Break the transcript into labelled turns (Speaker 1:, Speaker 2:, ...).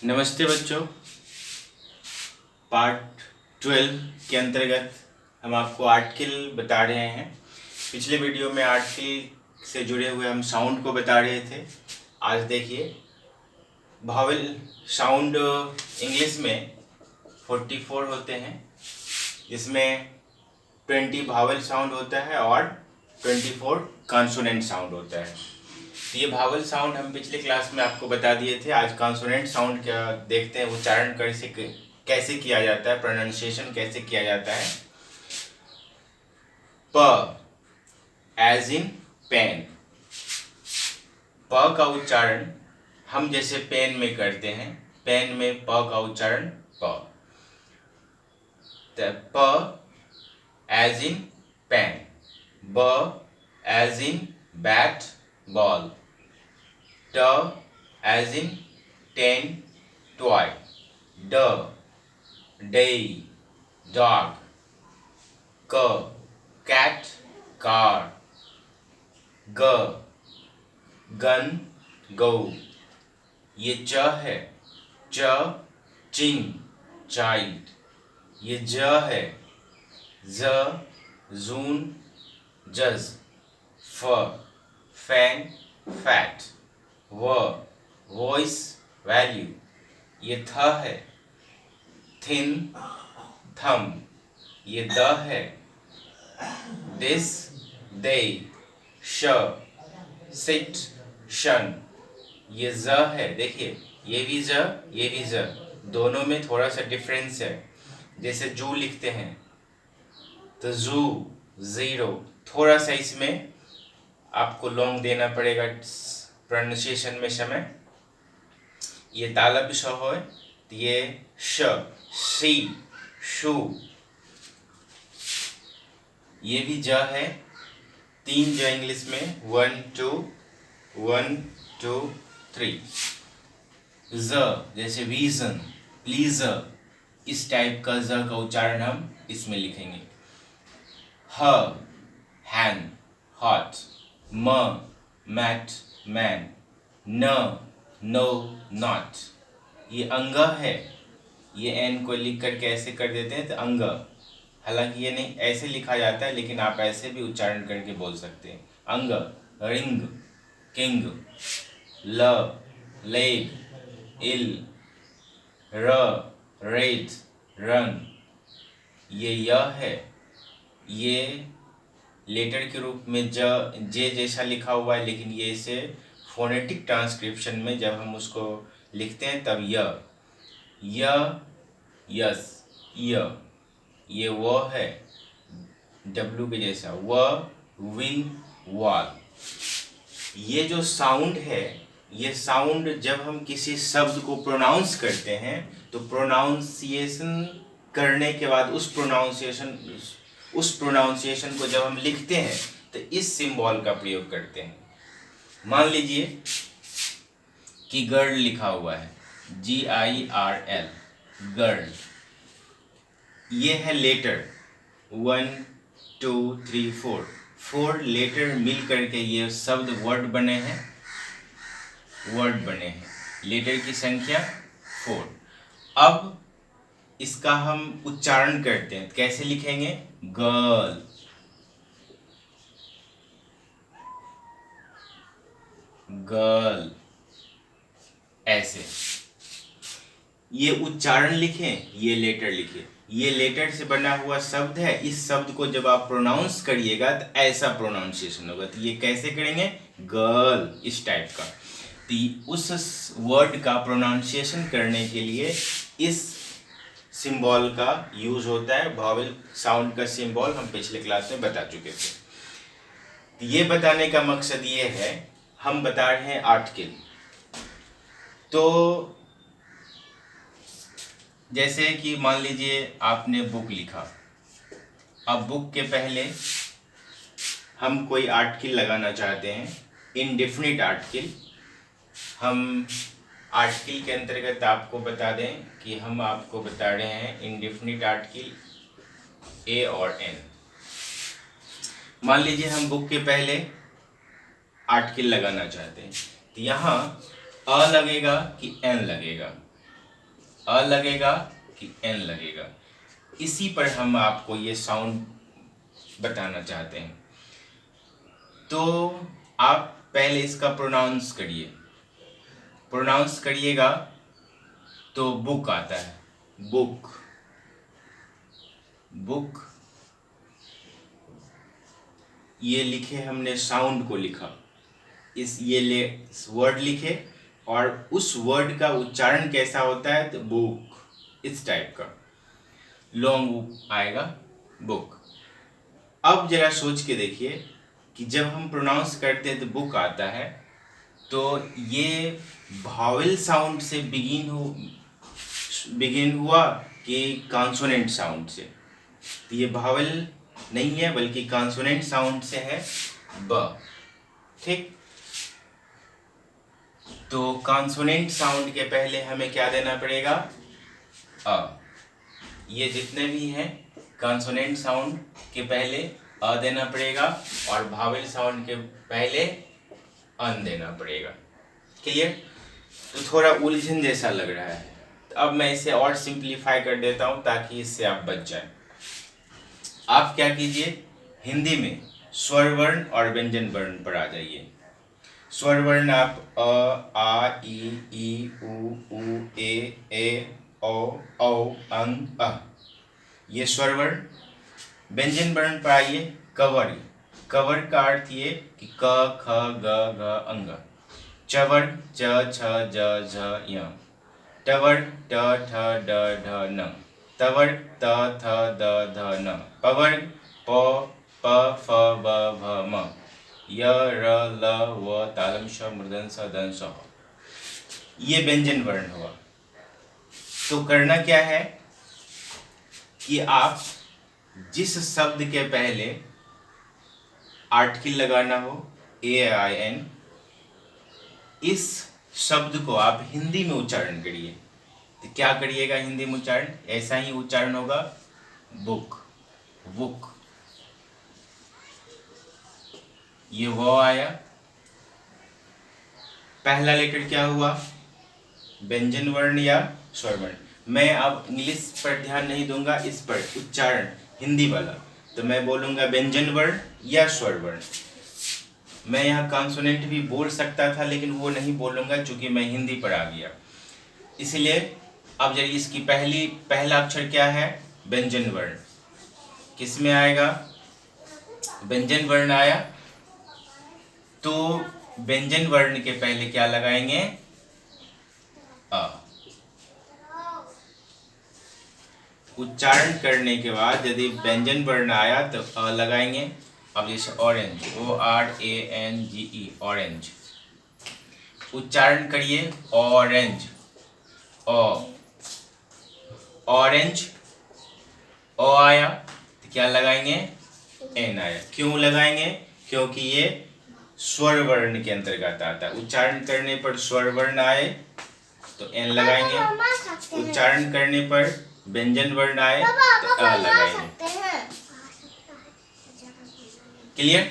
Speaker 1: नमस्ते बच्चों। पार्ट 12 के अंतर्गत हम आपको आर्टिकल बता रहे हैं। पिछले वीडियो में आर्टिकल से जुड़े हुए हम साउंड को बता रहे थे। आज देखिए, भावल साउंड इंग्लिश में 44 होते हैं, जिसमें 20 भावल साउंड होता है और 24 कॉन्सोनेंट साउंड होता है। तो ये भावल साउंड हम पिछले क्लास में आपको बता दिए थे। आज कॉन्सोनेंट साउंड क्या देखते हैं, उच्चारण कैसे किया जाता है, प्रोनाउंसिएशन कैसे किया जाता है। प एज इन पेन। प का उच्चारण हम जैसे पेन में करते हैं, पेन में प का उच्चारण प। प एज इन पेन, ब एज इन बैट बॉल, ट एज इन 10 toy, ड day dog, क cat car, ग gun go। ये च है, च चिंग चाइल्ड। ये ज है, ज जून जज, फ फैन फैट, व वॉइस वैल्यू। ये थ है, थिन थम। ये द है, दिस दे, श सिट शन। ये ज है, देखिए ये भी ज ये भी ज, दोनों में थोड़ा सा डिफरेंस है। जैसे जू लिखते हैं तो जू जीरो, थोड़ा सा इसमें आपको लॉन्ग देना पड़ेगा प्रोनाउंसिएशन में समय। ये तालब श हो, तो ये श सी शू। ये भी ज है, 3 ज इंग्लिश में 1 2 1 2 3। ज जैसे रीजन प्लीजर, इस टाइप का ज का उच्चारण हम इसमें लिखेंगे। ह हैन हॉट, म मैट मैन, न नो नॉट। ये अंग है, ये एन को लिख कर कैसे कर देते हैं तो अंग। हालांकि ये नहीं ऐसे लिखा जाता है, लेकिन आप ऐसे भी उच्चारण करके बोल सकते हैं। अंग, रिंग, किंग, ल लेग, इल, र रेड रन। ये य है, ये लेटर के रूप में जे जैसा लिखा हुआ है, लेकिन ये इसे फोनेटिक ट्रांसक्रिप्शन में जब हम उसको लिखते हैं तब यस ये वो है, डब्लू के जैसा, विन वॉल। ये जो साउंड है, ये साउंड जब हम किसी शब्द को प्रोनाउंस करते हैं तो प्रोनाउंसिएशन करने के बाद उस प्रोनाउंसिएशन को जब हम लिखते हैं तो इस सिंबल का प्रयोग करते हैं। मान लीजिए कि गर्ल लिखा हुआ है, GIRL, गर्ल। ये है लेटर 1 2 3 4, 4 लेटर मिल करके ये शब्द वर्ड बने हैं, लेटर की संख्या 4। अब इसका हम उच्चारण करते हैं, कैसे लिखेंगे? गर्ल, गर्ल, ऐसे। ये उच्चारण लिखें, ये लेटर लिखें। ये लेटर से बना हुआ शब्द है, इस शब्द को जब आप प्रोनाउंस करिएगा तो ऐसा प्रोनाउंसिएशन होगा। तो ये कैसे करेंगे? गर्ल, इस टाइप का। तो उस वर्ड का प्रोनाउंसिएशन करने के लिए इस सिंबल का यूज होता है। वॉवेल साउंड का सिंबल हम पिछले क्लास में बता चुके थे। तो ये बताने का मकसद ये है, हम बता रहे हैं आर्टिकल। तो जैसे कि मान लीजिए आपने बुक लिखा, अब बुक के पहले हम कोई आर्टिकल लगाना चाहते हैं, इनडेफिनिट आर्टिकल। हम आर्टिकल के अंतर्गत आपको बता दें कि हम आपको बता रहे हैं इनडेफिनिट आर्टिकल ए और एन। मान लीजिए हम बुक के पहले आर्टिकल लगाना चाहते हैं, तो यहाँ अ लगेगा कि एन लगेगा? अ लगेगा कि एन लगेगा। इसी पर हम आपको ये साउंड बताना चाहते हैं। तो आप पहले इसका प्रोनाउंस करिए। प्रोनाउंस करिएगा तो बुक आता है, बुक, बुक। ये लिखे हमने, साउंड को लिखा, इस वर्ड लिखे, और उस वर्ड का उच्चारण कैसा होता है, तो बुक, इस टाइप का लॉन्ग आएगा, बुक। अब जरा सोच के देखिए कि जब हम प्रोनाउंस करते हैं तो बुक आता है, तो ये भावेल साउंड से बिगिन हुआ कि कॉन्सोनेंट साउंड से? तो ये भावेल नहीं है बल्कि कॉन्सोनेंट साउंड से है, ब। ठीक, तो कॉन्सोनेंट साउंड के पहले हमें क्या देना पड़ेगा, अ। ये जितने भी हैं कॉन्सोनेंट साउंड के पहले अ देना पड़ेगा और भावेल साउंड के पहले अन देना पड़ेगा। क्लियर? तो थोड़ा उलझन जैसा लग रहा है, तो अब मैं इसे और सिंप्लीफाई कर देता हूं ताकि इससे आप बच जाएं। आप क्या कीजिए, हिंदी में स्वर वर्ण और व्यंजन वर्ण पर आ जाइए। स्वर वर्ण आप अ, आ, ई, उ, ए, ओ, औ, अं, अ, ये स्वर वर्ण। व्यंजन वर्ण पर आइए, कवर। कवर का अर्थ ये कि क, ख, ग, घ, अंग। चवर, च, छ, ज, झ, य। टवर, ट, ठ, ड, ढ, न। तवर, त, थ, द, ध, न। पवर, प, प, फ, ब, भ, म। य, र, ल, व, तालम, श, मूर्धन, स, दं, स। ये व्यंजन वर्ण हुआ। तो करना क्या है कि आप जिस शब्द के पहले आर्टिकल लगाना हो, AIN, इस शब्द को आप हिंदी में उच्चारण करिए। तो क्या करिएगा हिंदी में उच्चारण? ऐसा ही उच्चारण होगा, बुक, बुक। ये वो आया, पहला लेटर क्या हुआ, व्यंजन वर्ण या स्वर वर्ण। मैं अब इंग्लिश पर ध्यान नहीं दूंगा, इस पर उच्चारण हिंदी वाला। तो मैं बोलूंगा व्यंजन वर्ण या स्वर वर्ण। मैं यहाँ कॉन्सोनेंट भी बोल सकता था लेकिन वो नहीं बोलूंगा चूंकि मैं हिंदी पर आ गया। इसलिए अब जब इसकी पहला अक्षर क्या है, व्यंजन वर्ण, किस में आएगा, व्यंजन वर्ण आया, तो व्यंजन वर्ण के पहले क्या लगाएंगे, अ। उच्चारण करने के बाद यदि व्यंजन वर्ण आया तो अ लगाएंगे। अब जैसे ऑरेंज, ORANGE, ऑरेंज। उच्चारण करिए, ऑरेंज, ऑरेंज, ओ आया तो क्या लगाएंगे, एन आया। क्यों लगाएंगे, क्योंकि ये स्वर वर्ण के अंतर्गत आता है। उच्चारण करने पर स्वर वर्ण आए तो एन लगाएंगे, उच्चारण करने पर व्यंजन वर्ण आए तो अ लगाएंगे। क्लियर?